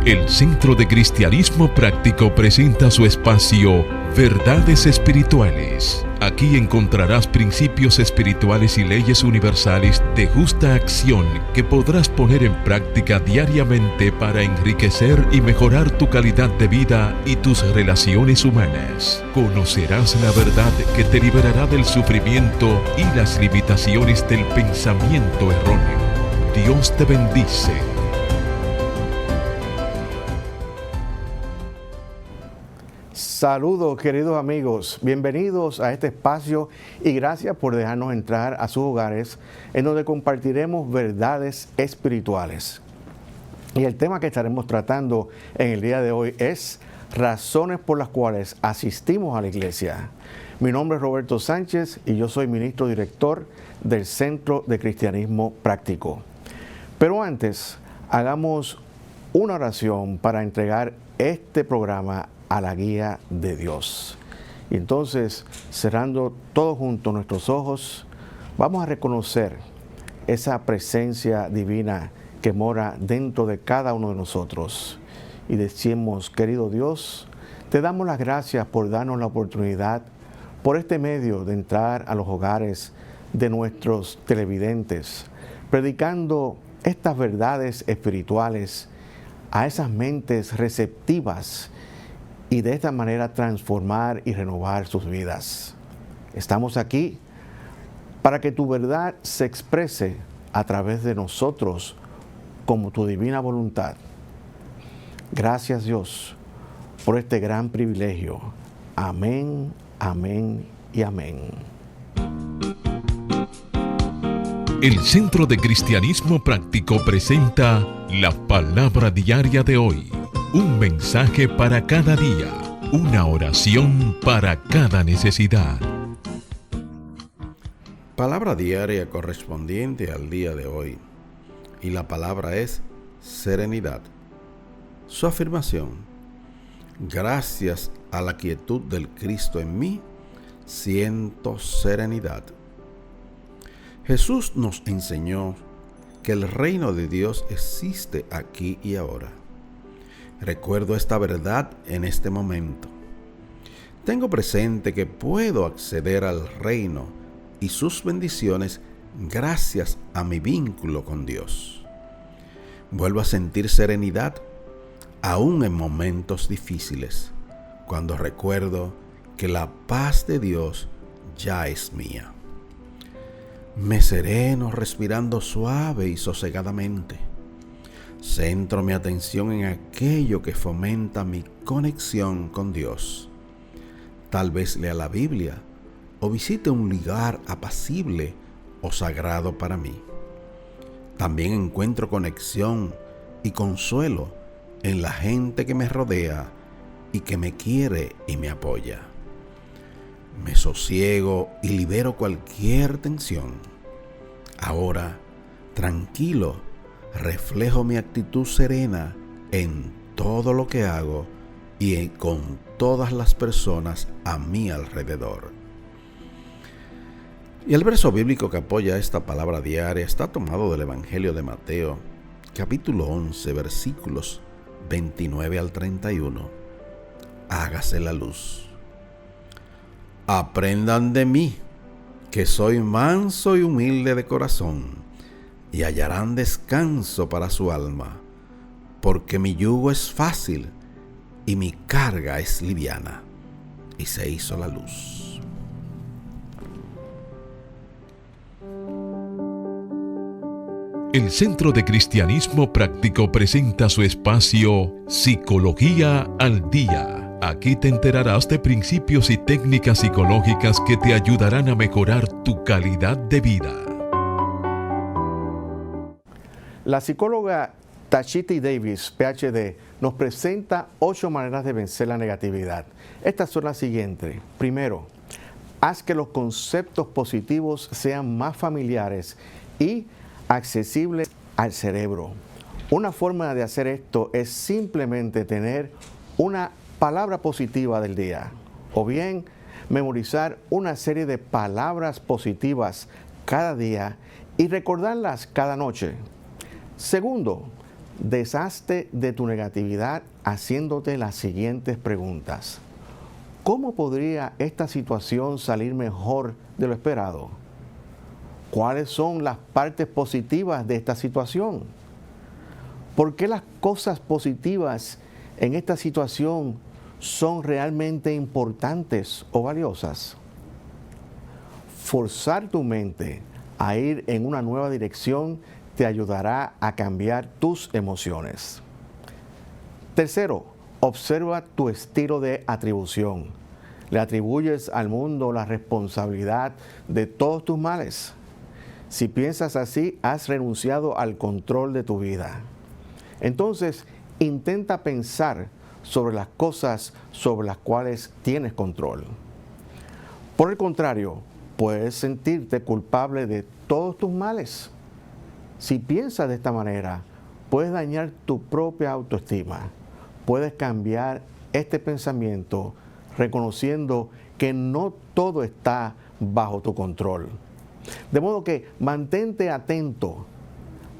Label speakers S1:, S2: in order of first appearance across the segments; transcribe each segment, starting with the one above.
S1: El Centro de Cristianismo Práctico presenta su espacio Verdades Espirituales. Aquí encontrarás principios espirituales y leyes universales de justa acción que podrás poner en práctica diariamente para enriquecer y mejorar tu calidad de vida y tus relaciones humanas. Conocerás la verdad que te liberará del sufrimiento y las limitaciones del pensamiento erróneo. Dios te bendice.
S2: Saludos, queridos amigos, bienvenidos a este espacio y gracias por dejarnos entrar a sus hogares en donde compartiremos verdades espirituales. Y el tema que estaremos tratando en el día de hoy es razones por las cuales asistimos a la iglesia. Mi nombre es Roberto Sánchez y yo soy ministro director del Centro de Cristianismo Práctico. Pero antes, hagamos una oración para entregar este programa a la guía de Dios. Y entonces, cerrando todos juntos nuestros ojos, vamos a reconocer esa presencia divina que mora dentro de cada uno de nosotros. Y decimos, querido Dios, te damos las gracias por darnos la oportunidad, por este medio de entrar a los hogares de nuestros televidentes, predicando estas verdades espirituales a esas mentes receptivas y de esta manera transformar y renovar sus vidas. Estamos aquí para que tu verdad se exprese a través de nosotros como tu divina voluntad. Gracias, Dios, por este gran privilegio. Amén, amén y amén.
S1: El Centro de Cristianismo Práctico presenta la palabra diaria de hoy. Un mensaje para cada día, una oración para cada necesidad.
S3: Palabra diaria correspondiente al día de hoy. Y la palabra es serenidad. Su afirmación: gracias a la quietud del Cristo en mí, siento serenidad. Jesús nos enseñó que el reino de Dios existe aquí y ahora. Recuerdo esta verdad en este momento. Tengo presente que puedo acceder al reino y sus bendiciones gracias a mi vínculo con Dios. Vuelvo a sentir serenidad aún en momentos difíciles, cuando recuerdo que la paz de Dios ya es mía. Me sereno respirando suave y sosegadamente. Centro mi atención en aquello que fomenta mi conexión con Dios. Tal vez lea la Biblia o visite un lugar apacible o sagrado para mí. También encuentro conexión y consuelo en la gente que me rodea y que me quiere y me apoya. Me sosiego y libero cualquier tensión. Ahora, tranquilo, reflejo mi actitud serena en todo lo que hago y con todas las personas a mi alrededor. Y el verso bíblico que apoya esta palabra diaria está tomado del Evangelio de Mateo, capítulo 11, versículos 29 al 31. Hágase la luz. Aprendan de mí, que soy manso y humilde de corazón, y hallarán descanso para su alma, porque mi yugo es fácil y mi carga es liviana. Y se hizo la luz.
S1: El Centro de Cristianismo Práctico presenta su espacio Psicología al Día. Aquí te enterarás de principios y técnicas psicológicas que te ayudarán a mejorar tu calidad de vida.
S2: La psicóloga Tashiti Davis, PhD, nos presenta 8 maneras de vencer la negatividad. Estas son las siguientes. Primero, haz que los conceptos positivos sean más familiares y accesibles al cerebro. Una forma de hacer esto es simplemente tener una palabra positiva del día, o bien memorizar una serie de palabras positivas cada día y recordarlas cada noche. Segundo, Deshazte de tu negatividad haciéndote las siguientes preguntas. ¿Cómo podría esta situación salir mejor de lo esperado? ¿Cuáles son las partes positivas de esta situación? ¿Por qué las cosas positivas en esta situación son realmente importantes o valiosas? Forzar tu mente a ir en una nueva dirección te ayudará a cambiar tus emociones. Tercero, observa tu estilo de atribución. Le atribuyes al mundo la responsabilidad de todos tus males. Si piensas así, has renunciado al control de tu vida. Entonces, intenta pensar sobre las cosas sobre las cuales tienes control. Por el contrario, puedes sentirte culpable de todos tus males. Si piensas de esta manera, puedes dañar tu propia autoestima. Puedes cambiar este pensamiento reconociendo que no todo está bajo tu control. De modo que mantente atento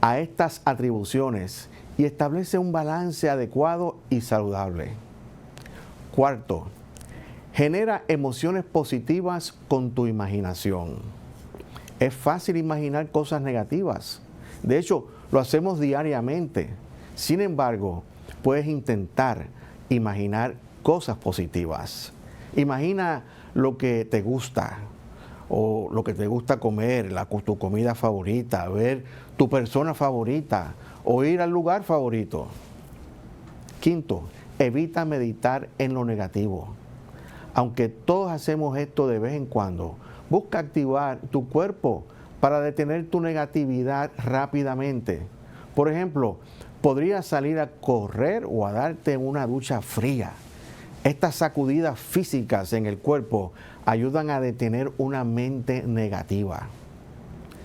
S2: a estas atribuciones y establece un balance adecuado y saludable. Cuarto, genera emociones positivas con tu imaginación. Es fácil imaginar cosas negativas. De hecho, lo hacemos diariamente. Sin embargo, puedes intentar imaginar cosas positivas. Imagina lo que te gusta o lo que te gusta comer, tu comida favorita, ver tu persona favorita o ir al lugar favorito. Quinto, evita meditar en lo negativo. Aunque todos hacemos esto de vez en cuando, busca activar tu cuerpo para detener tu negatividad rápidamente. Por ejemplo, podrías salir a correr o a darte una ducha fría. Estas sacudidas físicas en el cuerpo ayudan a detener una mente negativa.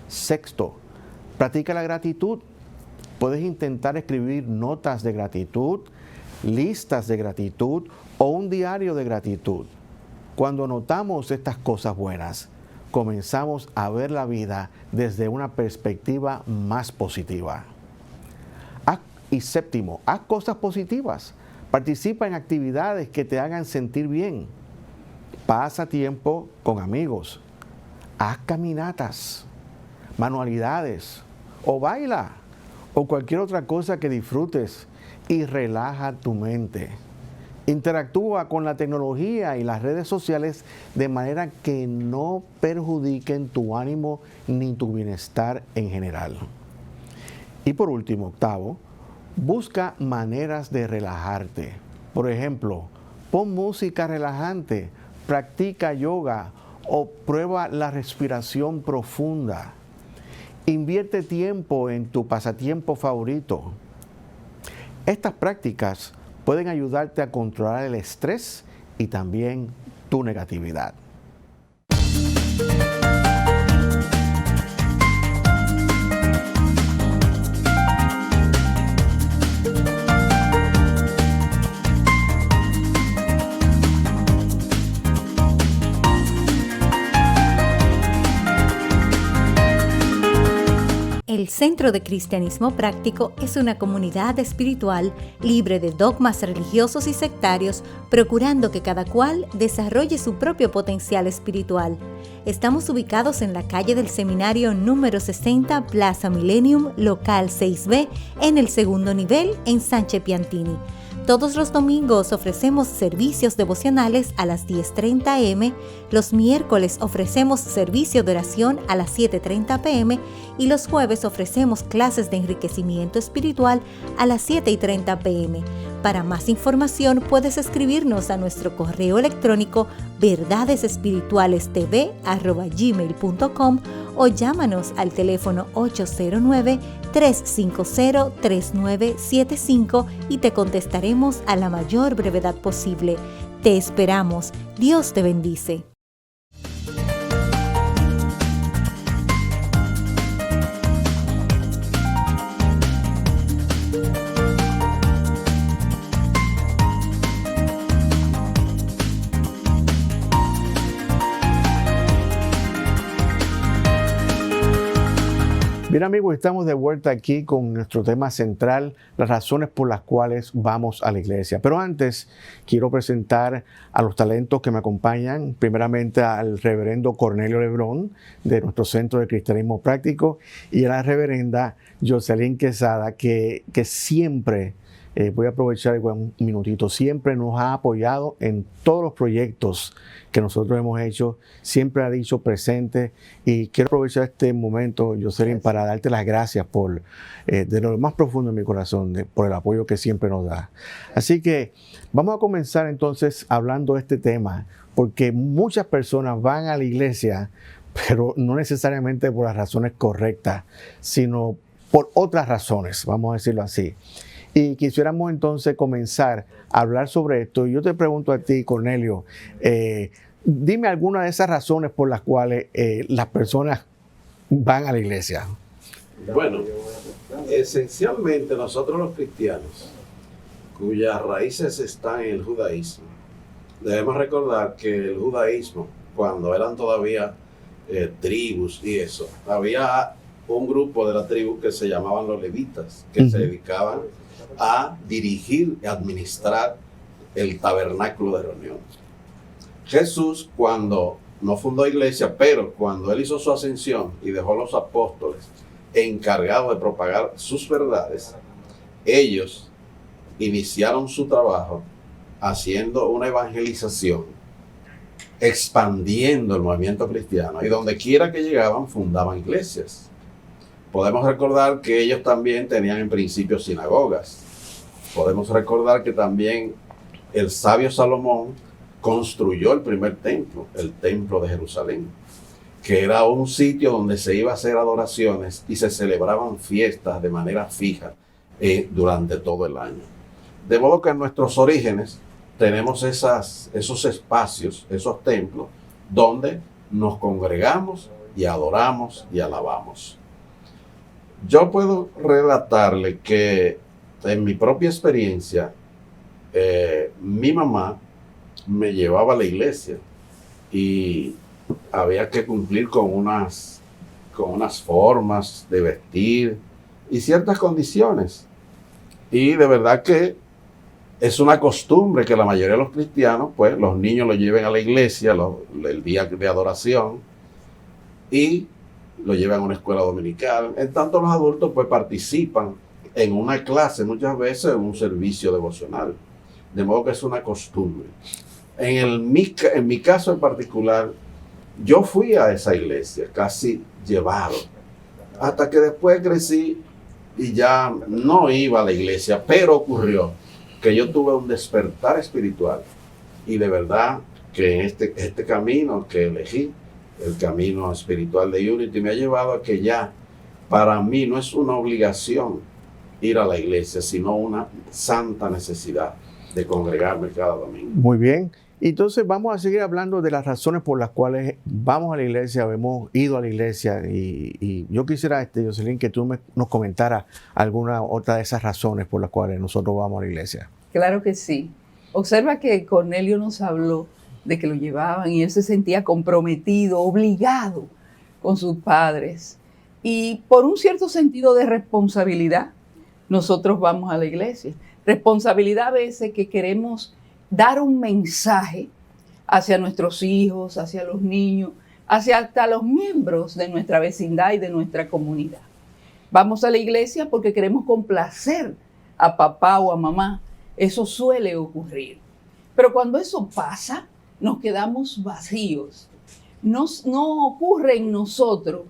S2: Sexto, practica la gratitud. Puedes intentar escribir notas de gratitud, listas de gratitud o un diario de gratitud. Cuando notamos estas cosas buenas, comenzamos a ver la vida desde una perspectiva más positiva. Y séptimo, haz cosas positivas. Participa en actividades que te hagan sentir bien. Pasa tiempo con amigos. Haz caminatas, manualidades o baila o cualquier otra cosa que disfrutes y relaja tu mente. Interactúa con la tecnología y las redes sociales de manera que no perjudiquen tu ánimo ni tu bienestar en general. Y por último, octavo, busca maneras de relajarte. Por ejemplo, pon música relajante, practica yoga o prueba la respiración profunda. Invierte tiempo en tu pasatiempo favorito. Estas prácticas pueden ayudarte a controlar el estrés y también tu negatividad.
S4: El Centro de Cristianismo Práctico es una comunidad espiritual libre de dogmas religiosos y sectarios, procurando que cada cual desarrolle su propio potencial espiritual. Estamos ubicados en la calle del Seminario número 60, Plaza Millennium, local 6B, en el segundo nivel, en Sánchez Piantini. Todos los domingos ofrecemos servicios devocionales a las 10:30 a.m., los miércoles ofrecemos servicio de oración a las 7:30 p.m. y los jueves ofrecemos clases de enriquecimiento espiritual a las 7:30 p.m. Para más información puedes escribirnos a nuestro correo electrónico verdadesespiritualestv@gmail.com o llámanos al teléfono 809-350-3975 y te contestaremos a la mayor brevedad posible. Te esperamos. Dios te bendice.
S2: Bien amigos, estamos de vuelta aquí con nuestro tema central, las razones por las cuales vamos a la iglesia. Pero antes quiero presentar a los talentos que me acompañan, primeramente al reverendo Cornelio Lebrón de nuestro Centro de Cristianismo Práctico y a la reverenda Jocelyn Quesada que siempre, voy a aprovechar un minutito, siempre nos ha apoyado en todos los proyectos que nosotros hemos hecho, siempre ha dicho presente, y quiero aprovechar este momento, Jocelyn, para darte las gracias por, de lo más profundo de mi corazón, por el apoyo que siempre nos da. Así que vamos a comenzar entonces hablando de este tema, porque muchas personas van a la iglesia, pero no necesariamente por las razones correctas, sino por otras razones, vamos a decirlo así. Y quisiéramos entonces comenzar a hablar sobre esto. Y yo te pregunto a ti, Cornelio, dime alguna de esas razones por las cuales las personas van a la iglesia.
S5: Bueno, esencialmente nosotros los cristianos, cuyas raíces están en el judaísmo, debemos recordar que el judaísmo, cuando eran todavía tribus y eso, había un grupo de la tribu que se llamaban los levitas, que se dedicaban a dirigir y administrar el tabernáculo de reunión. Jesús, cuando no fundó iglesia, pero cuando él hizo su ascensión y dejó a los apóstoles encargados de propagar sus verdades, ellos iniciaron su trabajo haciendo una evangelización, expandiendo el movimiento cristiano, y donde quiera que llegaban fundaban iglesias. Podemos recordar que ellos también tenían en principio sinagogas. Podemos recordar que también el sabio Salomón construyó el primer templo, el templo de Jerusalén, que era un sitio donde se iba a hacer adoraciones y se celebraban fiestas de manera fija durante todo el año. De modo que en nuestros orígenes tenemos esos espacios, esos templos, donde nos congregamos y adoramos y alabamos. Yo puedo relatarle que en mi propia experiencia, mi mamá me llevaba a la iglesia y había que cumplir con unas formas de vestir y ciertas condiciones. Y de verdad que es una costumbre que la mayoría de los cristianos, pues los niños lo lleven a la iglesia el día de adoración y lo llevan a una escuela dominical. En tanto los adultos pues participan en una clase, muchas veces en un servicio devocional. De modo que es una costumbre. En mi caso en particular, yo fui a esa iglesia casi llevado, hasta que después crecí y ya no iba a la iglesia, pero ocurrió que yo tuve un despertar espiritual y de verdad que este camino que elegí, el camino espiritual de Unity, me ha llevado a que ya para mí no es una obligación ir a la iglesia, sino una santa necesidad de congregarme cada domingo.
S2: Muy bien. Entonces vamos a seguir hablando de las razones por las cuales vamos a la iglesia, hemos ido a la iglesia, y yo quisiera, Jocelyn, que tú nos comentaras alguna otra de esas razones por las cuales nosotros vamos a la iglesia.
S6: Claro que sí. Observa que Cornelio nos habló de que lo llevaban y él se sentía comprometido, obligado con sus padres. Y por un cierto sentido de responsabilidad, nosotros vamos a la iglesia. Responsabilidad a veces que queremos dar un mensaje hacia nuestros hijos, hacia los niños, hacia hasta los miembros de nuestra vecindad y de nuestra comunidad. Vamos a la iglesia porque queremos complacer a papá o a mamá. Eso suele ocurrir. Pero cuando eso pasa, nos quedamos vacíos. No ocurre en nosotros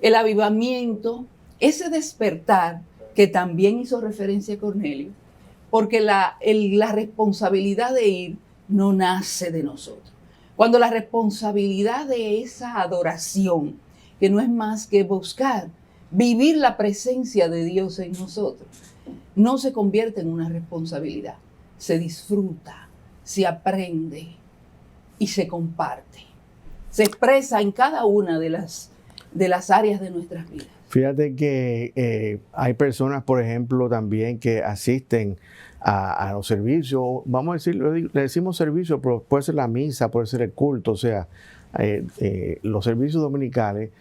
S6: el avivamiento, ese despertar que también hizo referencia a Cornelio, porque la responsabilidad de ir no nace de nosotros. Cuando la responsabilidad de esa adoración, que no es más que buscar vivir la presencia de Dios en nosotros, no se convierte en una responsabilidad, se disfruta, se aprende y se comparte. Se expresa en cada una de las áreas de nuestras vidas.
S2: Fíjate que hay personas, por ejemplo, también que asisten a los servicios, vamos a decir, le decimos servicio, pero puede ser la misa, puede ser el culto, o sea, los servicios dominicales,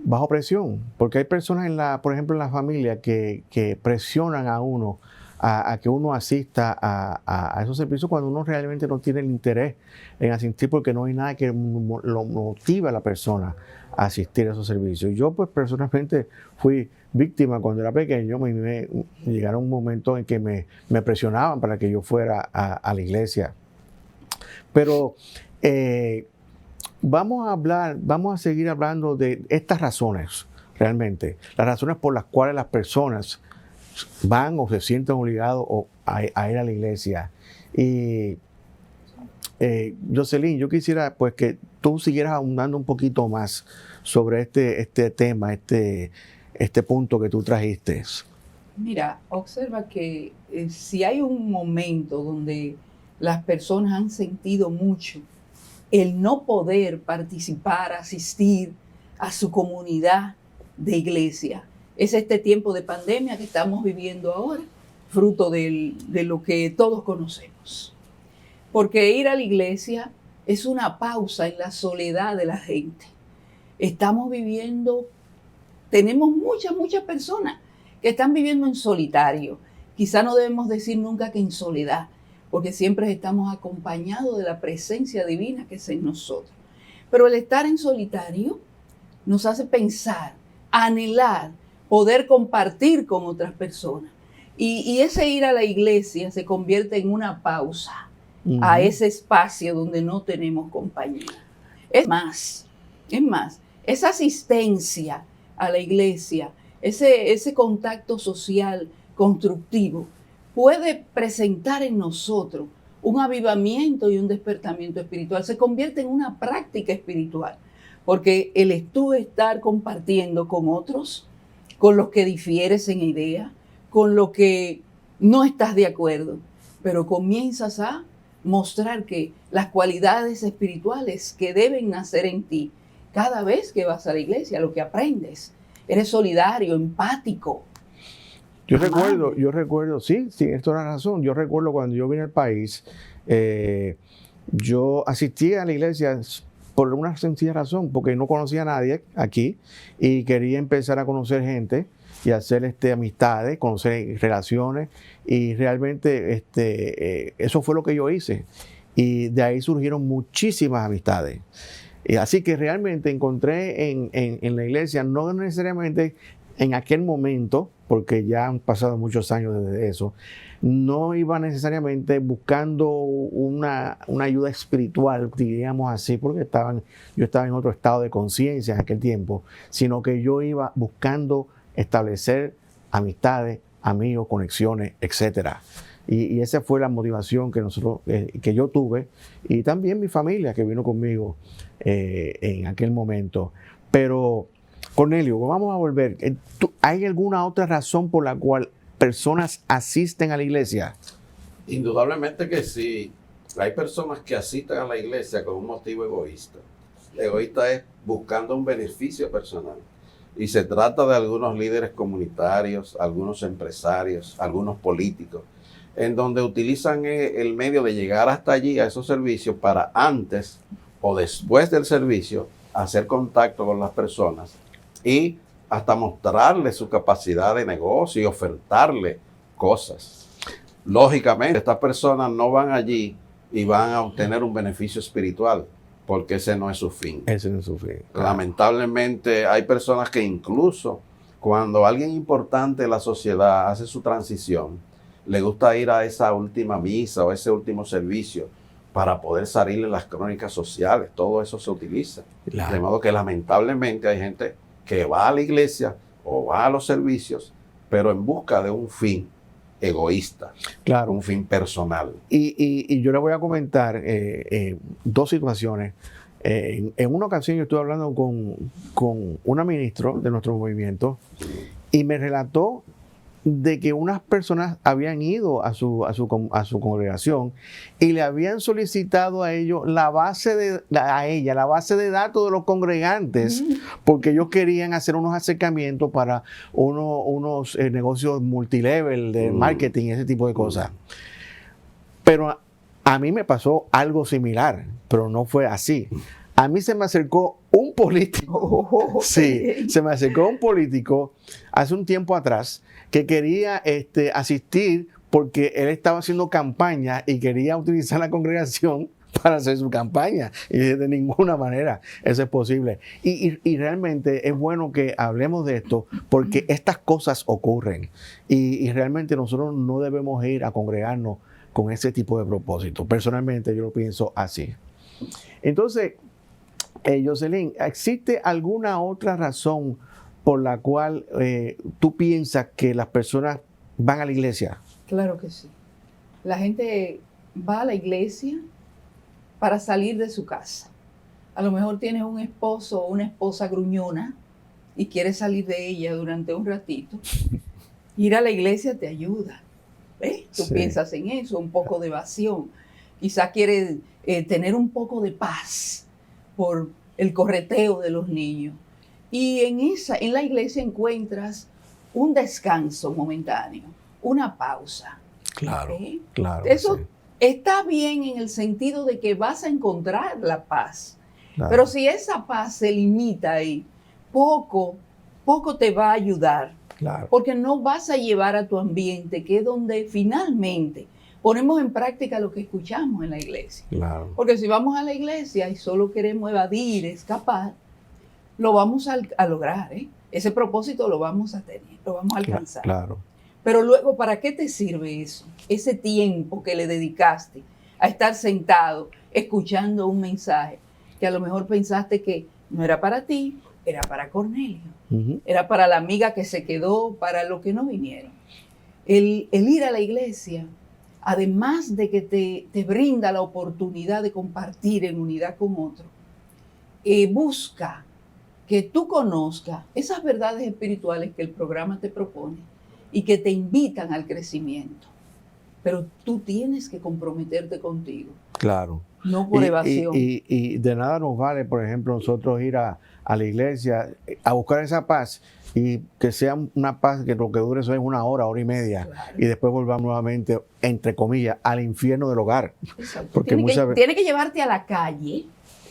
S2: bajo presión, porque hay personas, por ejemplo, en la familia que presionan a uno a que uno asista a esos servicios cuando uno realmente no tiene el interés en asistir, porque no hay nada que lo motive a la persona a asistir a esos servicios. Yo pues personalmente fui víctima cuando era pequeño. Me llegaron un momento en que me presionaban para que yo fuera a la iglesia. Pero vamos a seguir hablando de estas razones, realmente, las razones por las cuales las personas van o se sienten obligados a ir a la iglesia. Y Jocelyn, yo quisiera pues que tú siguieras ahondando un poquito más sobre este tema, este punto que tú trajiste.
S6: Mira, observa que si hay un momento donde las personas han sentido mucho el no poder participar, asistir a su comunidad de iglesia, es este tiempo de pandemia que estamos viviendo ahora, fruto de lo que todos conocemos. Porque ir a la iglesia es una pausa en la soledad de la gente. Tenemos muchas personas que están viviendo en solitario. Quizá no debemos decir nunca que en soledad, porque siempre estamos acompañados de la presencia divina que es en nosotros. Pero el estar en solitario nos hace pensar, anhelar, poder compartir con otras personas. Y ese ir a la iglesia se convierte en una pausa a ese espacio donde no tenemos compañía. Es más, esa asistencia a la iglesia, ese contacto social constructivo, puede presentar en nosotros un avivamiento y un despertamiento espiritual. Se convierte en una práctica espiritual, porque tú estar compartiendo con otros, con los que difieres en idea, con los que no estás de acuerdo, pero comienzas a mostrar que las cualidades espirituales que deben nacer en ti, cada vez que vas a la iglesia, lo que aprendes, eres solidario, empático.
S2: Yo recuerdo, sí, tienes toda la razón. Yo recuerdo cuando yo vine al país, yo asistí a la iglesia por una sencilla razón, porque no conocía a nadie aquí y quería empezar a conocer gente y hacer amistades, conocer relaciones, y realmente eso fue lo que yo hice. Y de ahí surgieron muchísimas amistades. Así que realmente encontré en la iglesia, no necesariamente en aquel momento, porque ya han pasado muchos años desde eso, no iba necesariamente buscando una ayuda espiritual, diríamos así, porque yo estaba en otro estado de conciencia en aquel tiempo, sino que yo iba buscando establecer amistades, amigos, conexiones, etcétera. Y esa fue la motivación que yo tuve, y también mi familia que vino conmigo en aquel momento. Pero, Cornelio, vamos a volver. ¿Hay alguna otra razón por la cual personas asisten a la iglesia?
S5: Indudablemente que sí. Hay personas que asisten a la iglesia con un motivo egoísta. Egoísta es buscando un beneficio personal. Y se trata de algunos líderes comunitarios, algunos empresarios, algunos políticos, en donde utilizan el medio de llegar hasta allí a esos servicios para antes o después del servicio hacer contacto con las personas y hasta mostrarles su capacidad de negocio y ofertarle cosas. Lógicamente, estas personas no van allí y van a obtener un beneficio espiritual, porque ese no es su fin.
S2: Ese no es su fin.
S5: Lamentablemente hay personas que incluso cuando alguien importante de la sociedad hace su transición, le gusta ir a esa última misa o ese último servicio para poder salir en las crónicas sociales. Todo eso se utiliza. Claro. De modo que lamentablemente hay gente que va a la iglesia o va a los servicios, pero en busca de un fin egoísta,
S2: claro,
S5: un fin personal.
S2: Y yo le voy a comentar dos situaciones. En una ocasión yo estuve hablando con una ministra de nuestro movimiento y me relató de que unas personas habían ido a su congregación y le habían solicitado a ellos la base de datos de los congregantes, porque ellos querían hacer unos acercamientos para unos negocios multilevel de marketing y ese tipo de cosas. Pero a mí me pasó algo similar, pero no fue así. A mí se me acercó un político. Sí, se me acercó un político hace un tiempo atrás que quería asistir porque él estaba haciendo campaña y quería utilizar la congregación para hacer su campaña. Y de ninguna manera eso es posible. Y realmente es bueno que hablemos de esto porque estas cosas ocurren. Y realmente nosotros no debemos ir a congregarnos con ese tipo de propósito. Personalmente yo lo pienso así. Entonces, Jocelyn, ¿existe alguna otra razón por la cual tú piensas que las personas van a la iglesia?
S6: Claro que sí. La gente va a la iglesia para salir de su casa. A lo mejor tienes un esposo o una esposa gruñona y quieres salir de ella durante un ratito. Ir a la iglesia te ayuda. Tú piensas en eso, un poco de evasión. Quizás quieres tener un poco de paz por el correteo de los niños. Y en la iglesia encuentras un descanso momentáneo, una pausa.
S2: Claro,
S6: ¿Okay?
S2: claro.
S6: Eso
S2: sí.
S6: Está bien en el sentido de que vas a encontrar la paz.
S2: Claro.
S6: Pero si esa paz se limita ahí, poco te va a ayudar.
S2: Claro.
S6: Porque no vas a llevar a tu ambiente, que es donde finalmente ponemos en práctica lo que escuchamos en la iglesia.
S2: Claro.
S6: Porque si vamos a la iglesia y solo queremos evadir, escapar, lo vamos a lograr, ¿eh? Ese propósito lo vamos a tener, lo vamos a alcanzar.
S2: Claro.
S6: Pero luego, ¿para qué te sirve eso? Ese tiempo que le dedicaste a estar sentado, escuchando un mensaje, que a lo mejor pensaste que no era para ti, era para Cornelio.
S2: Uh-huh.
S6: Era para la amiga que se quedó, para los que no vinieron. El ir a la iglesia, además de que te brinda la oportunidad de compartir en unidad con otro, busca que tú conozcas esas verdades espirituales que el programa te propone y que te invitan al crecimiento. Pero tú tienes que comprometerte contigo.
S2: Claro.
S6: No por evasión.
S2: Y de nada nos vale, por ejemplo, nosotros ir a la iglesia a buscar esa paz y que sea una paz que lo que dure eso es una hora y media.
S6: Claro.
S2: Y después volvamos nuevamente, entre comillas, al infierno del hogar.
S6: Exacto.
S2: Porque
S6: Tiene que llevarte a la calle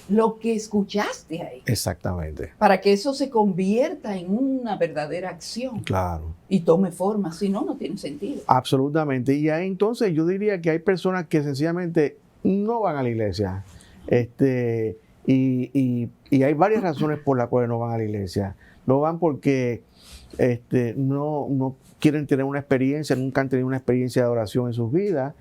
S6: lo que escuchaste ahí.
S2: Exactamente.
S6: Para que eso se convierta en una verdadera acción.
S2: Claro.
S6: Y tome forma. Si no, no tiene sentido.
S2: Absolutamente. Y ahí entonces yo diría que hay personas que sencillamente no van a la iglesia. Y hay varias razones por las cuales no van a la iglesia. No van porque no quieren tener una experiencia, nunca han tenido una experiencia de adoración en sus vidas.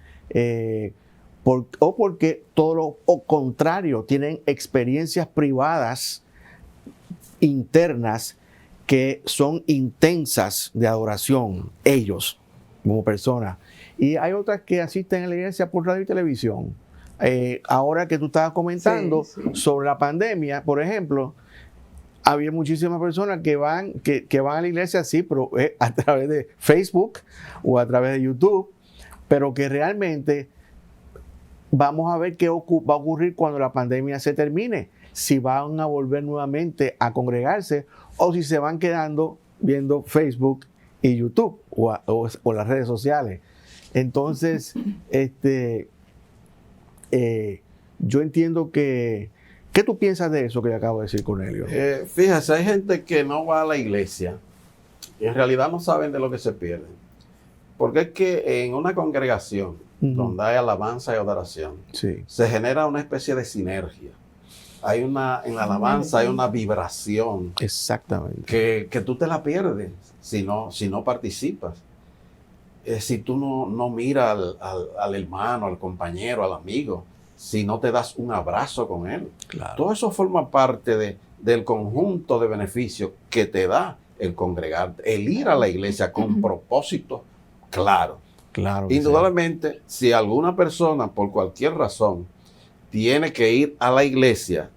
S2: O porque todo lo contrario, tienen experiencias privadas internas que son intensas de adoración, ellos como personas. Y hay otras que asisten a la iglesia por radio y televisión. Ahora que tú estabas comentando sobre la pandemia, por ejemplo, había muchísimas personas que van a la iglesia, sí, pero a través de Facebook o a través de YouTube, pero que realmente vamos a ver qué va a ocurrir cuando la pandemia se termine, si van a volver nuevamente a congregarse o si se van quedando viendo Facebook y YouTube o las redes sociales. Entonces, yo entiendo que... ¿Qué tú piensas de eso que yo acabo de decir, Cornelio?
S5: Fíjese, hay gente que no va a la iglesia y en realidad no saben de lo que se pierden. Porque es que en una congregación donde hay alabanza y adoración, se genera una especie de sinergia. En la alabanza hay una vibración.
S2: Exactamente.
S5: Que tú te la pierdes si no participas. Si tú no miras al hermano, al compañero, al amigo, si no te das un abrazo con él.
S2: Claro.
S5: Todo eso forma parte del conjunto de beneficios que te da el congregarte, el ir a la iglesia con propósito claro.
S2: Claro.
S5: Indudablemente, si alguna persona, por cualquier razón, tiene que ir a la iglesia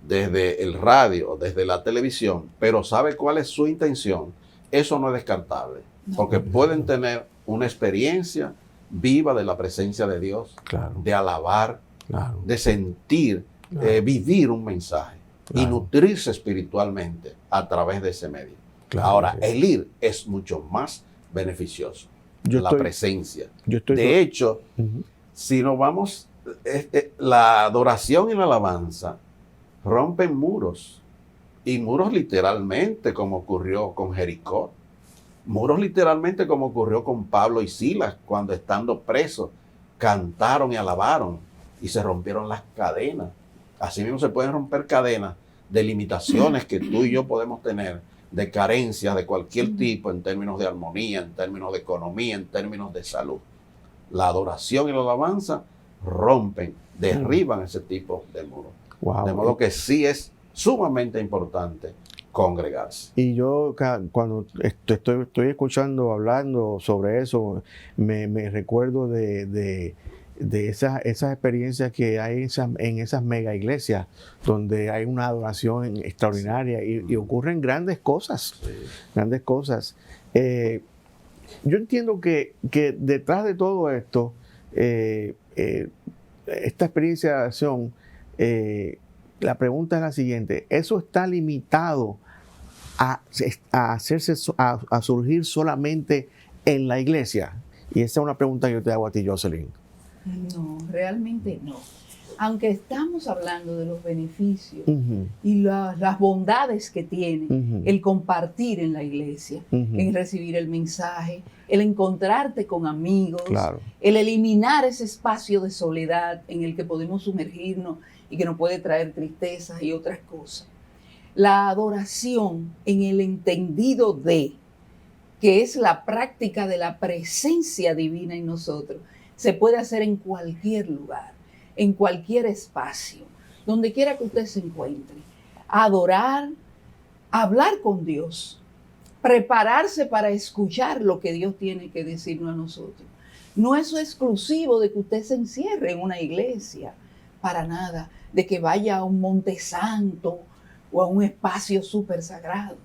S5: desde el radio, desde la televisión, pero sabe cuál es su intención, eso no es descartable, porque pueden tener una experiencia viva de la presencia de Dios, de alabar, de sentir, vivir un mensaje y nutrirse espiritualmente a través de ese medio. Ahora, el ir es mucho más beneficioso. Presencia. De hecho, si nos vamos, la adoración y la alabanza rompen muros Y muros literalmente, como ocurrió con Jericó. Muros literalmente, como ocurrió con Pablo y Silas, cuando estando presos, cantaron y alabaron y se rompieron las cadenas. Así mismo se pueden romper cadenas de limitaciones que tú y yo podemos tener, de carencias de cualquier tipo en términos de armonía, en términos de economía, en términos de salud. La adoración y la alabanza rompen, derriban ese tipo de muros.
S2: Wow.
S5: De modo que sí es sumamente importante congregarse.
S2: Y yo cuando estoy escuchando, hablando sobre eso, me recuerdo de esas experiencias que hay en esas mega iglesias, donde hay una adoración extraordinaria y ocurren grandes cosas, grandes cosas. Yo entiendo que detrás de todo esto, esta experiencia de adoración, la pregunta es la siguiente: ¿eso está limitado a surgir solamente en la iglesia? Y esa es una pregunta que yo te hago a ti, Jocelyn.
S6: No, realmente no. Aunque estamos hablando de los beneficios
S2: Uh-huh.
S6: y las bondades que tiene
S2: Uh-huh.
S6: el compartir en la iglesia,
S2: Uh-huh.
S6: en recibir el mensaje, el encontrarte con amigos,
S2: Claro.
S6: el eliminar ese espacio de soledad en el que podemos sumergirnos y que nos puede traer tristezas y otras cosas. La adoración en el entendido de que es la práctica de la presencia divina en nosotros, se puede hacer en cualquier lugar, en cualquier espacio, donde quiera que usted se encuentre. Adorar, hablar con Dios, prepararse para escuchar lo que Dios tiene que decirnos a nosotros. No es exclusivo de que usted se encierre en una iglesia, para nada, de que vaya a un monte santo o a un espacio súper sagrado.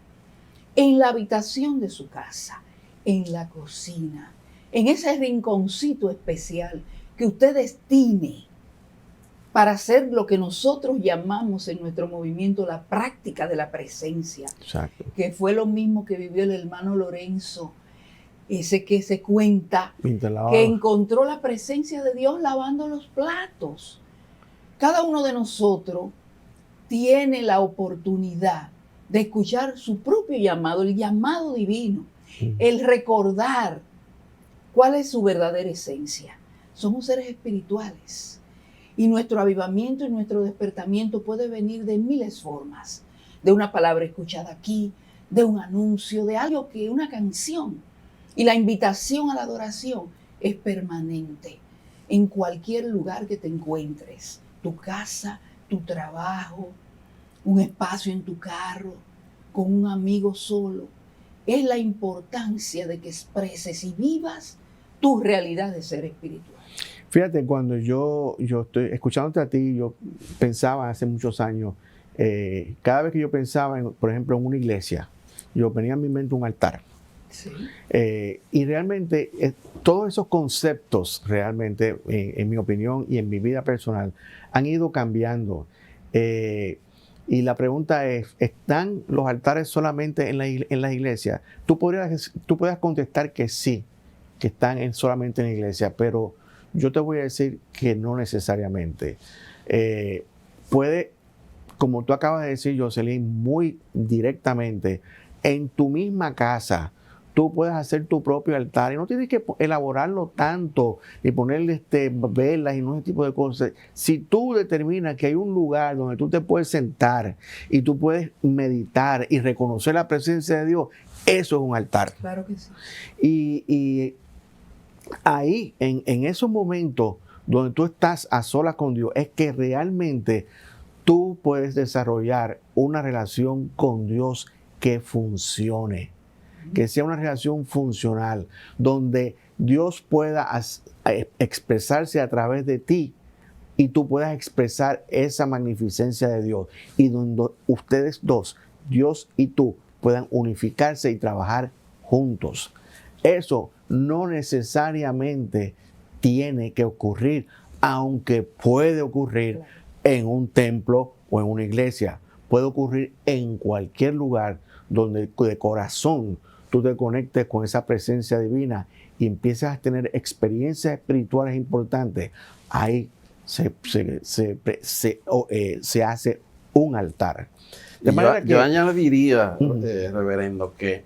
S6: En la habitación de su casa, en la cocina, en ese rinconcito especial que usted destine para hacer lo que nosotros llamamos en nuestro movimiento la práctica de la presencia.
S2: Exacto.
S6: Que fue lo mismo que vivió el hermano Lorenzo, ese que se cuenta que encontró la presencia de Dios lavando los platos. Cada uno de nosotros tiene la oportunidad de escuchar su propio llamado, el llamado divino, el recordar cuál es su verdadera esencia. Somos seres espirituales y nuestro avivamiento y nuestro despertamiento puede venir de miles formas, de una palabra escuchada aquí, de un anuncio, de algo que una canción. Y la invitación a la adoración es permanente en cualquier lugar que te encuentres, tu casa, tu trabajo, un espacio en tu carro, con un amigo solo. Es la importancia de que expreses y vivas tu realidad de ser espiritual.
S2: Fíjate, cuando yo estoy escuchándote a ti, yo pensaba hace muchos años, cada vez que yo pensaba, por ejemplo, en una iglesia, yo tenía en mi mente un altar.
S6: Sí.
S2: Y realmente todos esos conceptos, realmente, en mi opinión y en mi vida personal, han ido cambiando. Y la pregunta es, ¿están los altares solamente en la iglesia? Tú puedes contestar que sí, que están solamente en la iglesia, pero yo te voy a decir que no necesariamente. Puede, como tú acabas de decir, Jocelyn, muy directamente, en tu misma casa, tú puedes hacer tu propio altar y no tienes que elaborarlo tanto ni ponerle velas y no ese tipo de cosas. Si tú determinas que hay un lugar donde tú te puedes sentar y tú puedes meditar y reconocer la presencia de Dios, eso es un altar.
S6: Claro que sí.
S2: Y ahí, en esos momentos donde tú estás a solas con Dios, es que realmente tú puedes desarrollar una relación con Dios que funcione. Que sea una relación funcional, donde Dios pueda expresarse a través de ti y tú puedas expresar esa magnificencia de Dios. Y donde ustedes dos, Dios y tú, puedan unificarse y trabajar juntos. Eso no necesariamente tiene que ocurrir, aunque puede ocurrir en un templo o en una iglesia. Puede ocurrir en cualquier lugar donde de corazón tú te conectes con esa presencia divina y empiezas a tener experiencias espirituales importantes. Ahí se hace un altar. De manera que,
S5: yo añadiría, reverendo, que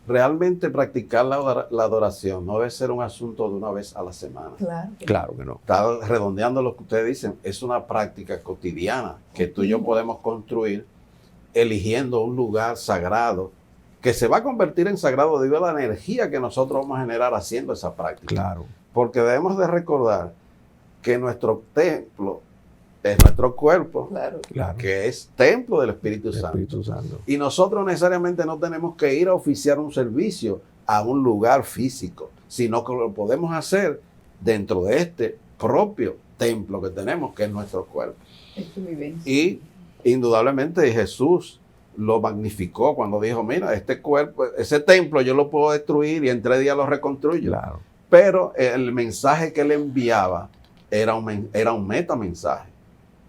S5: realmente practicar la adoración no debe ser un asunto de una vez a la semana.
S2: claro que no.
S5: Está redondeando lo que ustedes dicen, es una práctica cotidiana que tú y yo podemos construir eligiendo un lugar sagrado que se va a convertir en sagrado debido a la energía que nosotros vamos a generar haciendo esa práctica.
S2: Claro.
S5: Porque debemos de recordar que nuestro templo es nuestro cuerpo,
S2: Claro.
S5: que es templo del Espíritu Santo.
S2: Espíritu Santo.
S5: Y nosotros necesariamente no tenemos que ir a oficiar un servicio a un lugar físico, sino que lo podemos hacer dentro de este propio templo que tenemos, que es nuestro cuerpo. Y indudablemente Jesús lo magnificó cuando dijo, mira, este cuerpo, ese templo yo lo puedo destruir y en 3 días lo reconstruyo.
S2: Claro.
S5: Pero el mensaje que él enviaba era un metamensaje.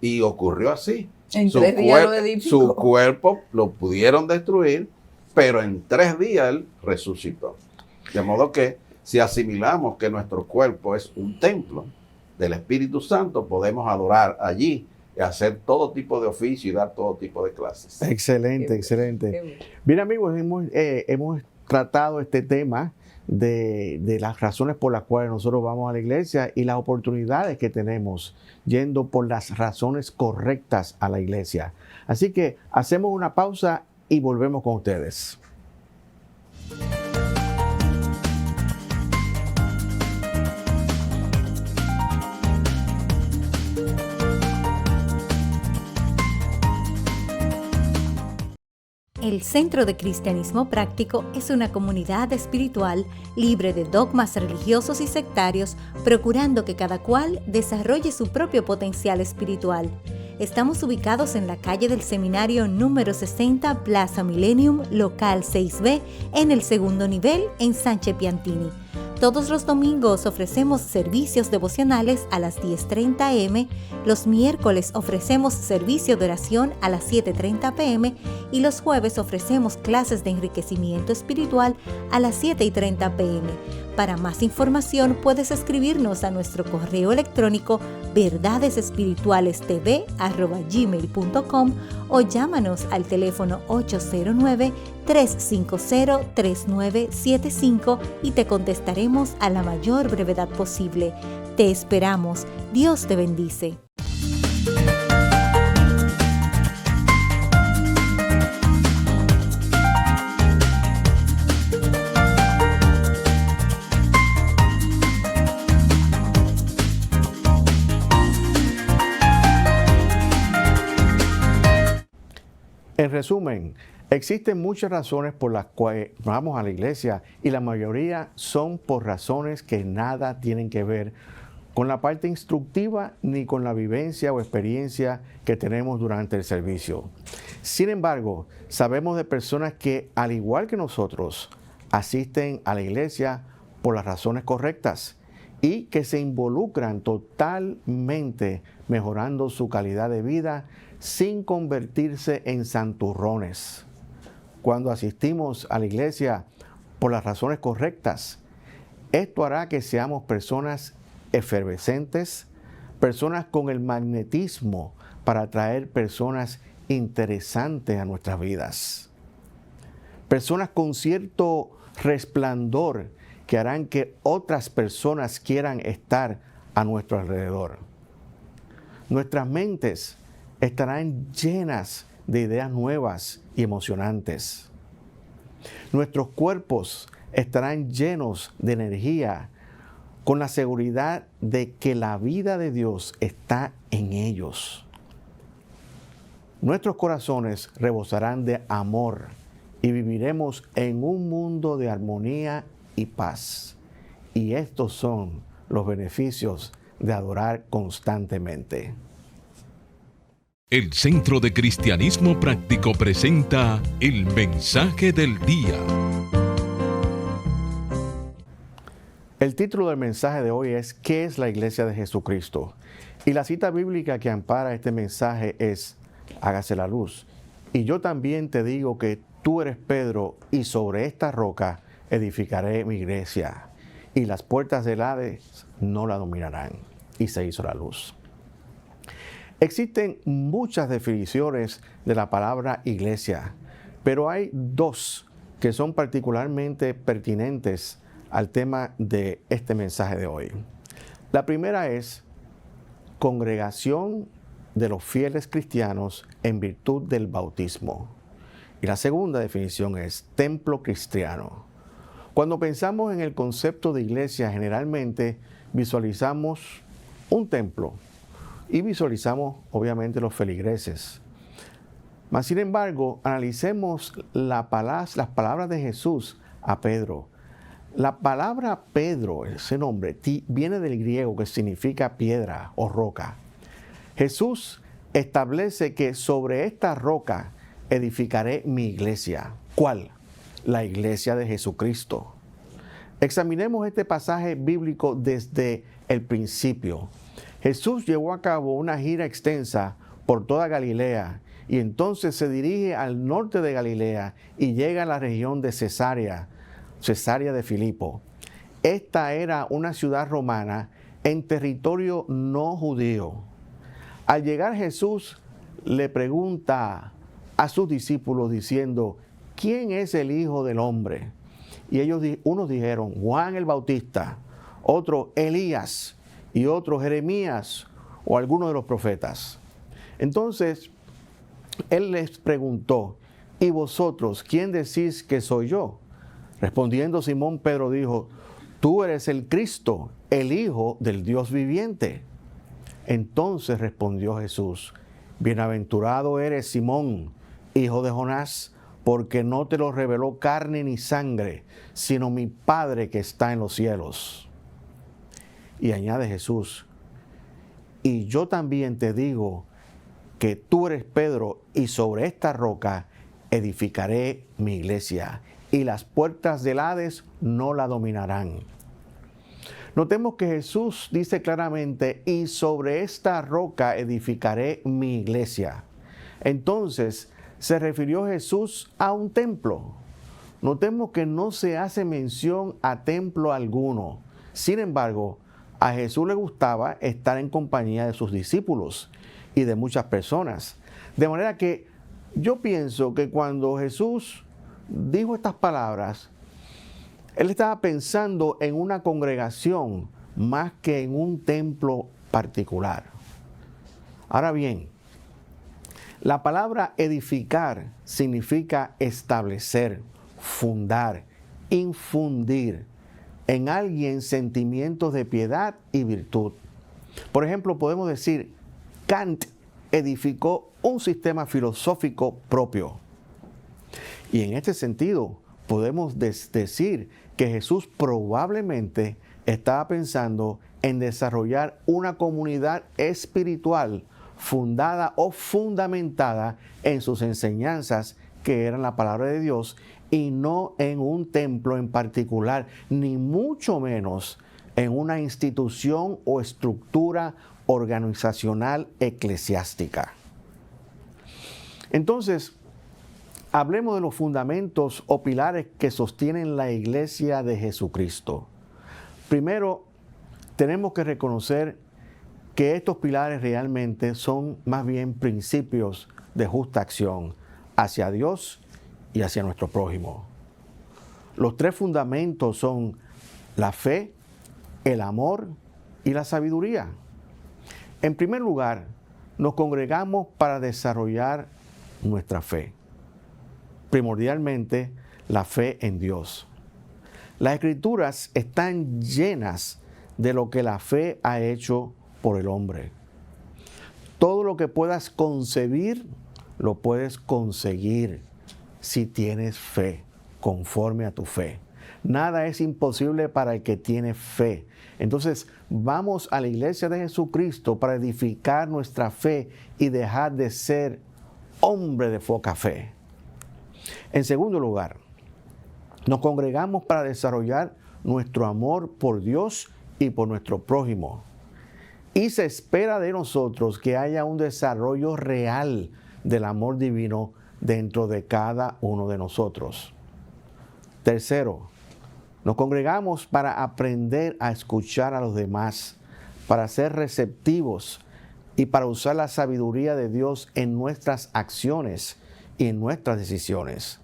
S5: Y ocurrió así.
S6: En 3 días lo edificó.
S5: Su cuerpo lo pudieron destruir, pero en 3 días él resucitó. De modo que si asimilamos que nuestro cuerpo es un templo del Espíritu Santo, podemos adorar allí y hacer todo tipo de oficio y dar todo tipo de clases.
S2: Excelente, excelente. Bien, amigos, hemos tratado este tema de las razones por las cuales nosotros vamos a la iglesia y las oportunidades que tenemos yendo por las razones correctas a la iglesia. Así que hacemos una pausa y volvemos con ustedes.
S4: El Centro de Cristianismo Práctico es una comunidad espiritual libre de dogmas religiosos y sectarios, procurando que cada cual desarrolle su propio potencial espiritual. Estamos ubicados en la calle del Seminario número 60, Plaza Millennium, local 6B, en el 2º nivel, en Sánchez Piantini. Todos los domingos ofrecemos servicios devocionales a las 10:30 a.m., los miércoles ofrecemos servicio de oración a las 7:30 p.m. y los jueves ofrecemos clases de enriquecimiento espiritual a las 7:30 p.m. Para más información puedes escribirnos a nuestro correo electrónico verdadesespiritualestv@gmail.com o llámanos al teléfono 809-350-3975 y te contestaremos a la mayor brevedad posible. Te esperamos. Dios te bendice.
S2: En resumen, existen muchas razones por las cuales vamos a la iglesia y la mayoría son por razones que nada tienen que ver con la parte instructiva ni con la vivencia o experiencia que tenemos durante el servicio. Sin embargo, sabemos de personas que, al igual que nosotros, asisten a la iglesia por las razones correctas y que se involucran totalmente mejorando su calidad de vida sin convertirse en santurrones. Cuando asistimos a la iglesia por las razones correctas, esto hará que seamos personas efervescentes, personas con el magnetismo para atraer personas interesantes a nuestras vidas, personas con cierto resplandor que harán que otras personas quieran estar a nuestro alrededor. Nuestras mentes estarán llenas de ideas nuevas y emocionantes. Nuestros cuerpos estarán llenos de energía, con la seguridad de que la vida de Dios está en ellos. Nuestros corazones rebosarán de amor y viviremos en un mundo de armonía y paz. Y estos son los beneficios de adorar constantemente.
S1: El Centro de Cristianismo Práctico presenta el mensaje del día.
S2: El título del mensaje de hoy es ¿Qué es la Iglesia de Jesucristo? Y la cita bíblica que ampara este mensaje es hágase la luz. Y yo también te digo que tú eres Pedro y sobre esta roca edificaré mi iglesia. Y las puertas del Hades no la dominarán. Y se hizo la luz. Existen muchas definiciones de la palabra iglesia, pero hay dos que son particularmente pertinentes al tema de este mensaje de hoy. La primera es congregación de los fieles cristianos en virtud del bautismo. Y la segunda definición es templo cristiano. Cuando pensamos en el concepto de iglesia, generalmente visualizamos un templo y visualizamos obviamente los feligreses. Mas, sin embargo, analicemos las palabras de Jesús a Pedro. La palabra Pedro, ese nombre, viene del griego que significa piedra o roca. Jesús establece que sobre esta roca edificaré mi iglesia. ¿Cuál? La iglesia de Jesucristo. Examinemos este pasaje bíblico desde el principio. Jesús llevó a cabo una gira extensa por toda Galilea y entonces se dirige al norte de Galilea y llega a la región de Cesarea de Filipo. Esta era una ciudad romana en territorio no judío. Al llegar Jesús le pregunta a sus discípulos diciendo, ¿quién es el Hijo del Hombre? Y unos dijeron, Juan el Bautista, otro Elías y otro Jeremías o alguno de los profetas. Entonces, él les preguntó, ¿y vosotros quién decís que soy yo? Respondiendo Simón Pedro dijo, tú eres el Cristo, el Hijo del Dios viviente. Entonces respondió Jesús, bienaventurado eres Simón, hijo de Jonás, porque no te lo reveló carne ni sangre, sino mi Padre que está en los cielos. Y añade Jesús, y yo también te digo que tú eres Pedro, y sobre esta roca edificaré mi iglesia, y las puertas del Hades no la dominarán. Notemos que Jesús dice claramente, y sobre esta roca edificaré mi iglesia. Entonces, se refirió Jesús a un templo. Notemos que no se hace mención a templo alguno. Sin embargo, a Jesús le gustaba estar en compañía de sus discípulos y de muchas personas. De manera que yo pienso que cuando Jesús dijo estas palabras, Él estaba pensando en una congregación más que en un templo particular. Ahora bien, la palabra edificar significa establecer, fundar, infundir en alguien sentimientos de piedad y virtud. Por ejemplo, podemos decir, Kant edificó un sistema filosófico propio. Y en este sentido, podemos decir que Jesús probablemente estaba pensando en desarrollar una comunidad espiritual fundada o fundamentada en sus enseñanzas, que eran la palabra de Dios, y no en un templo en particular, ni mucho menos en una institución o estructura organizacional eclesiástica. Entonces, hablemos de los fundamentos o pilares que sostienen la iglesia de Jesucristo. Primero, tenemos que reconocer que estos pilares realmente son más bien principios de justa acción hacia Dios y hacia nuestro prójimo. Los tres fundamentos son la fe, el amor y la sabiduría. En primer lugar, nos congregamos para desarrollar nuestra fe. Primordialmente, la fe en Dios. Las Escrituras están llenas de lo que la fe ha hecho por el hombre. Todo lo que puedas concebir, lo puedes conseguir si tienes fe, conforme a tu fe. Nada es imposible para el que tiene fe. Entonces, vamos a la iglesia de Jesucristo para edificar nuestra fe y dejar de ser hombre de poca fe. En segundo lugar, nos congregamos para desarrollar nuestro amor por Dios y por nuestro prójimo. Y se espera de nosotros que haya un desarrollo real del amor divino dentro de cada uno de nosotros. Tercero, nos congregamos para aprender a escuchar a los demás, para ser receptivos y para usar la sabiduría de Dios en nuestras acciones y en nuestras decisiones.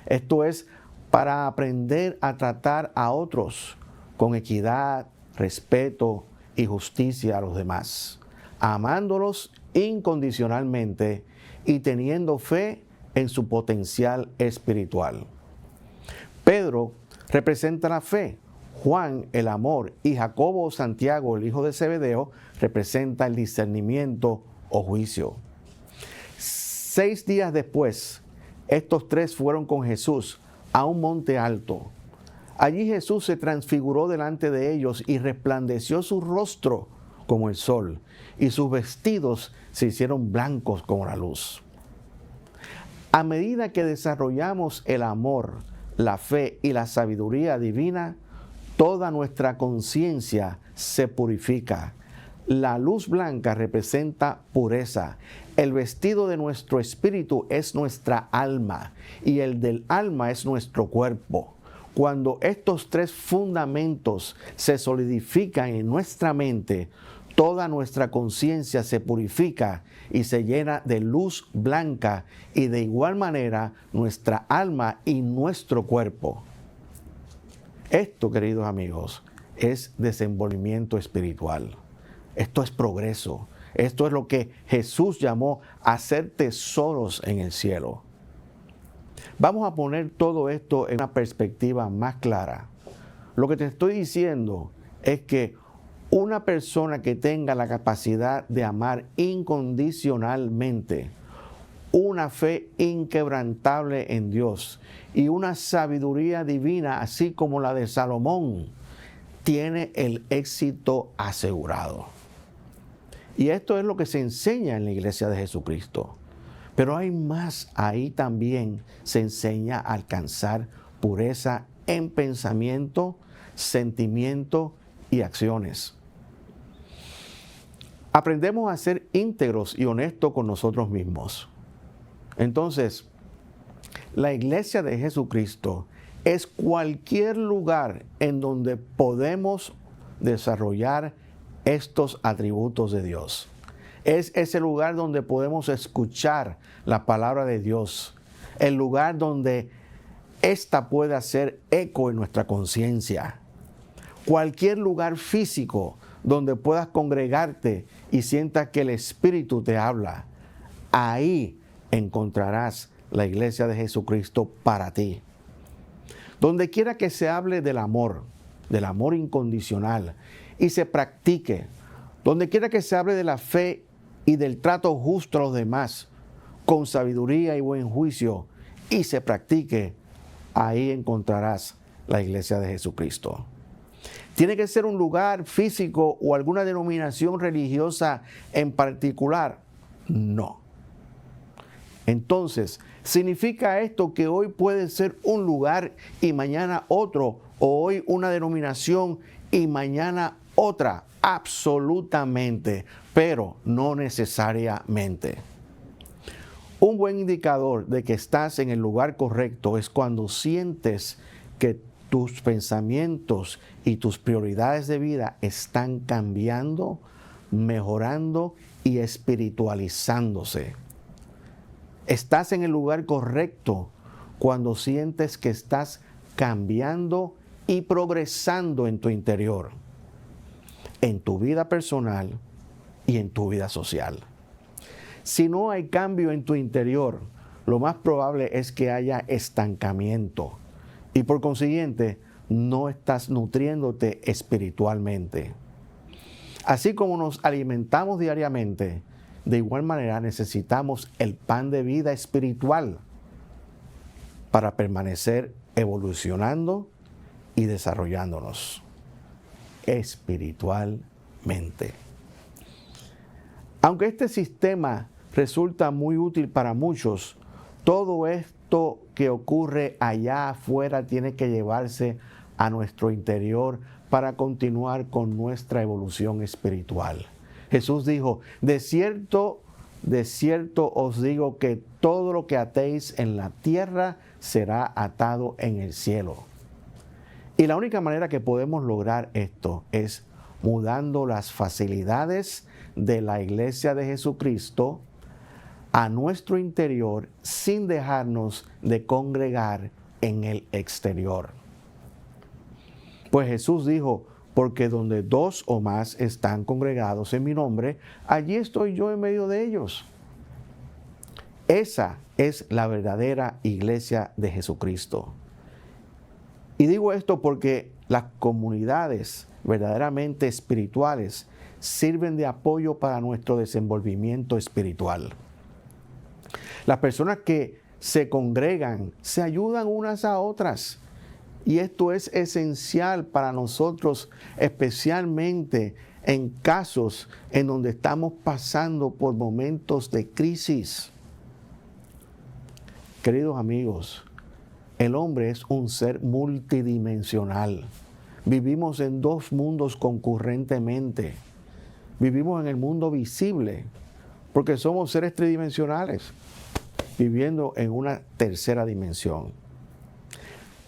S2: Esto es para aprender a tratar a otros con equidad, respeto y justicia a los demás, amándolos incondicionalmente y teniendo fe en su potencial espiritual. Pedro representa la fe, Juan el amor y Jacobo o Santiago, el hijo de Zebedeo, representa el discernimiento o juicio. 6 días después, estos tres fueron con Jesús a un monte alto. Allí Jesús se transfiguró delante de ellos y resplandeció su rostro como el sol, y sus vestidos se hicieron blancos como la luz. A medida que desarrollamos el amor, la fe y la sabiduría divina, toda nuestra conciencia se purifica. La luz blanca representa pureza. El vestido de nuestro espíritu es nuestra alma y el del alma es nuestro cuerpo. Cuando estos tres fundamentos se solidifican en nuestra mente, toda nuestra conciencia se purifica y se llena de luz blanca, y de igual manera nuestra alma y nuestro cuerpo. Esto, queridos amigos, es desenvolvimiento espiritual. Esto es progreso. Esto es lo que Jesús llamó hacer tesoros en el cielo. Vamos a poner todo esto en una perspectiva más clara. Lo que te estoy diciendo es que una persona que tenga la capacidad de amar incondicionalmente, una fe inquebrantable en Dios y una sabiduría divina así como la de Salomón, tiene el éxito asegurado. Y esto es lo que se enseña en la iglesia de Jesucristo. Pero hay más. Ahí también se enseña a alcanzar pureza en pensamiento, sentimiento y acciones. Aprendemos a ser íntegros y honestos con nosotros mismos. Entonces, la iglesia de Jesucristo es cualquier lugar en donde podemos desarrollar estos atributos de Dios. Es ese lugar donde podemos escuchar la palabra de Dios. El lugar donde ésta puede hacer eco en nuestra conciencia. Cualquier lugar físico donde puedas congregarte y sientas que el Espíritu te habla. Ahí encontrarás la iglesia de Jesucristo para ti. Donde quiera que se hable del amor incondicional y se practique, donde quiera que se hable de la fe y del trato justo a los demás, con sabiduría y buen juicio, y se practique, ahí encontrarás la iglesia de Jesucristo. ¿Tiene que ser un lugar físico o alguna denominación religiosa en particular? No. Entonces, ¿significa esto que hoy puede ser un lugar y mañana otro, o hoy una denominación y mañana otra? Absolutamente, pero no necesariamente. Un buen indicador de que estás en el lugar correcto es cuando sientes que tus pensamientos y tus prioridades de vida están cambiando, mejorando y espiritualizándose. Estás en el lugar correcto cuando sientes que estás cambiando y progresando en tu interior, en tu vida personal y en tu vida social. Si no hay cambio en tu interior, lo más probable es que haya estancamiento y por consiguiente no estás nutriéndote espiritualmente. Así como nos alimentamos diariamente, de igual manera necesitamos el pan de vida espiritual para permanecer evolucionando y desarrollándonos espiritualmente. Aunque este sistema resulta muy útil para muchos, todo esto que ocurre allá afuera tiene que llevarse a nuestro interior para continuar con nuestra evolución espiritual. Jesús dijo: de cierto os digo que todo lo que atéis en la tierra será atado en el cielo. Y la única manera que podemos lograr esto es mudando las facilidades de la iglesia de Jesucristo a nuestro interior sin dejarnos de congregar en el exterior. Pues Jesús dijo, porque donde dos o más están congregados en mi nombre, allí estoy yo en medio de ellos. Esa es la verdadera iglesia de Jesucristo. Y digo esto porque las comunidades verdaderamente espirituales sirven de apoyo para nuestro desenvolvimiento espiritual. Las personas que se congregan se ayudan unas a otras. Y esto es esencial para nosotros, especialmente en casos en donde estamos pasando por momentos de crisis. Queridos amigos, el hombre es un ser multidimensional. Vivimos en dos mundos concurrentemente. Vivimos en el mundo visible, porque somos seres tridimensionales, viviendo en una tercera dimensión.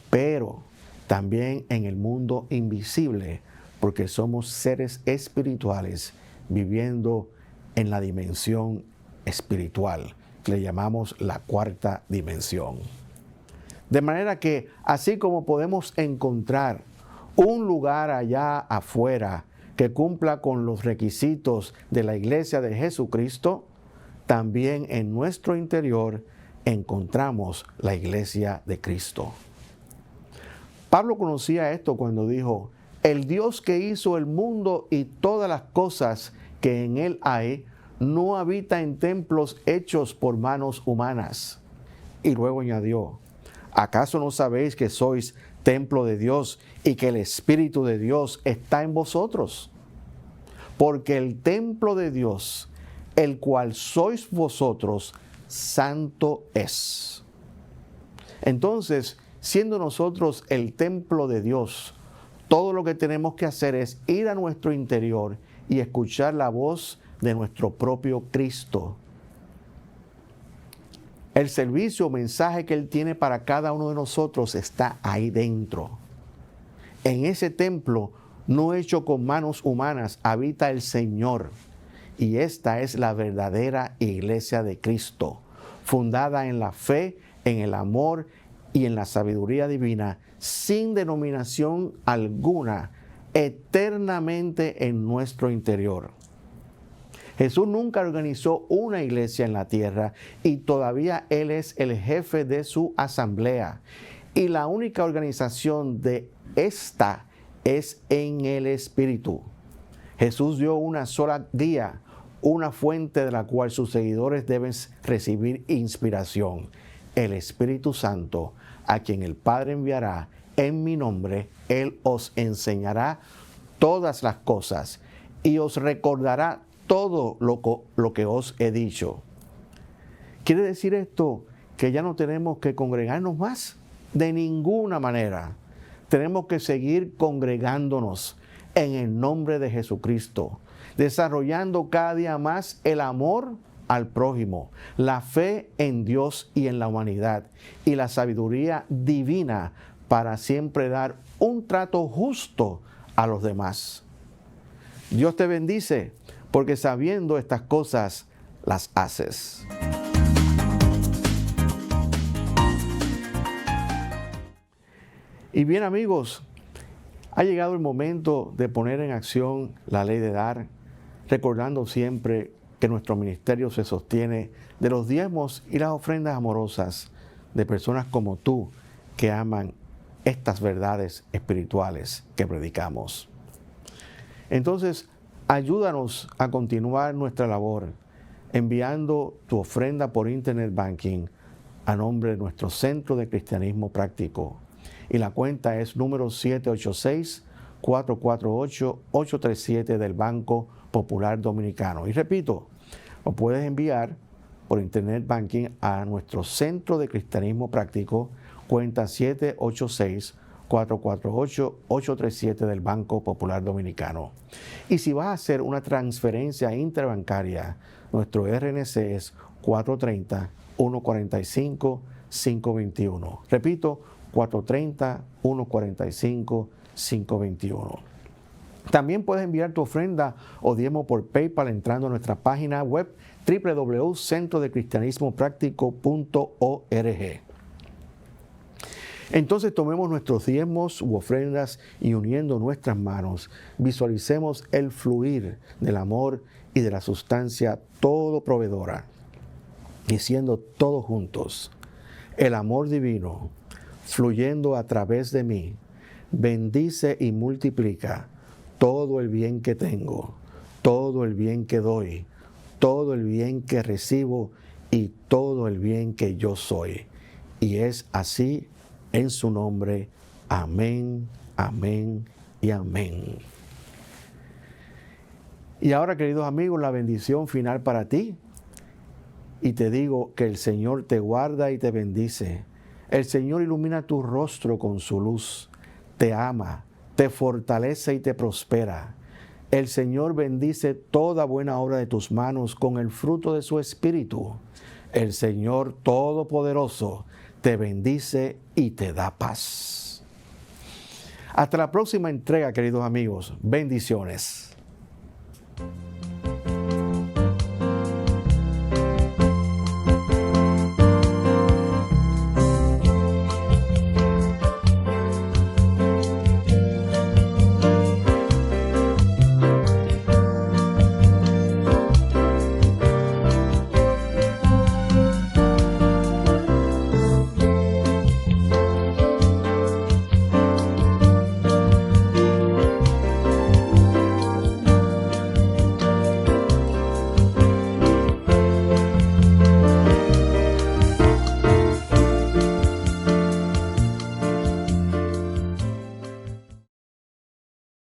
S2: Pero también en el mundo invisible, porque somos seres espirituales viviendo en la dimensión espiritual, que le llamamos la cuarta dimensión. De manera que así como podemos encontrar un lugar allá afuera que cumpla con los requisitos de la iglesia de Jesucristo, también en nuestro interior encontramos la iglesia de Cristo. Pablo conocía esto cuando dijo, el Dios que hizo el mundo y todas las cosas que en él hay, no habita en templos hechos por manos humanas. Y luego añadió, ¿acaso no sabéis que sois templo de Dios y que el Espíritu de Dios está en vosotros? Porque el templo de Dios, el cual sois vosotros, santo es. Entonces, siendo nosotros el templo de Dios, todo lo que tenemos que hacer es ir a nuestro interior y escuchar la voz de nuestro propio Cristo. El servicio o mensaje que Él tiene para cada uno de nosotros está ahí dentro. En ese templo, no hecho con manos humanas, habita el Señor. Y esta es la verdadera iglesia de Cristo, fundada en la fe, en el amor y en la sabiduría divina, sin denominación alguna, eternamente en nuestro interior. Jesús nunca organizó una iglesia en la tierra y todavía Él es el jefe de su asamblea. Y la única organización de esta es en el Espíritu. Jesús dio una sola guía, una fuente de la cual sus seguidores deben recibir inspiración, el Espíritu Santo, a quien el Padre enviará en mi nombre. Él os enseñará todas las cosas y os recordará todo lo que os he dicho. ¿Quiere decir esto que ya no tenemos que congregarnos más? De ninguna manera. Tenemos que seguir congregándonos en el nombre de Jesucristo, desarrollando cada día más el amor al prójimo, la fe en Dios y en la humanidad, y la sabiduría divina para siempre dar un trato justo a los demás. Dios te bendice, porque sabiendo estas cosas, las haces. Y bien, amigos, ha llegado el momento de poner en acción la ley de dar, recordando siempre que nuestro ministerio se sostiene de los diezmos y las ofrendas amorosas de personas como tú que aman estas verdades espirituales que predicamos. Entonces, ayúdanos a continuar nuestra labor enviando tu ofrenda por Internet Banking a nombre de nuestro Centro de Cristianismo Práctico. Y la cuenta es número 786-448-837 del Banco Popular Dominicano. Y repito, lo puedes enviar por Internet Banking a nuestro Centro de Cristianismo Práctico, cuenta 786-448-837 del Banco Popular Dominicano. Y si vas a hacer una transferencia interbancaria, nuestro RNC es 430-145-521. Repito, 430-145-521. También puedes enviar tu ofrenda o diezmo por PayPal entrando a nuestra página web www.centrodecristianismopractico.org. Entonces tomemos nuestros diezmos u ofrendas y uniendo nuestras manos, visualicemos el fluir del amor y de la sustancia todo proveedora, diciendo todos juntos, el amor divino fluyendo a través de mí, bendice y multiplica todo el bien que tengo, todo el bien que doy, todo el bien que recibo y todo el bien que yo soy. Y es así en su nombre. Amén, amén y amén. Y ahora, queridos amigos, la bendición final para ti. Y te digo que el Señor te guarda y te bendice. El Señor ilumina tu rostro con su luz, te ama, te fortalece y te prospera. El Señor bendice toda buena obra de tus manos con el fruto de su Espíritu. El Señor Todopoderoso te bendice y te da paz. Hasta la próxima entrega, queridos amigos. Bendiciones.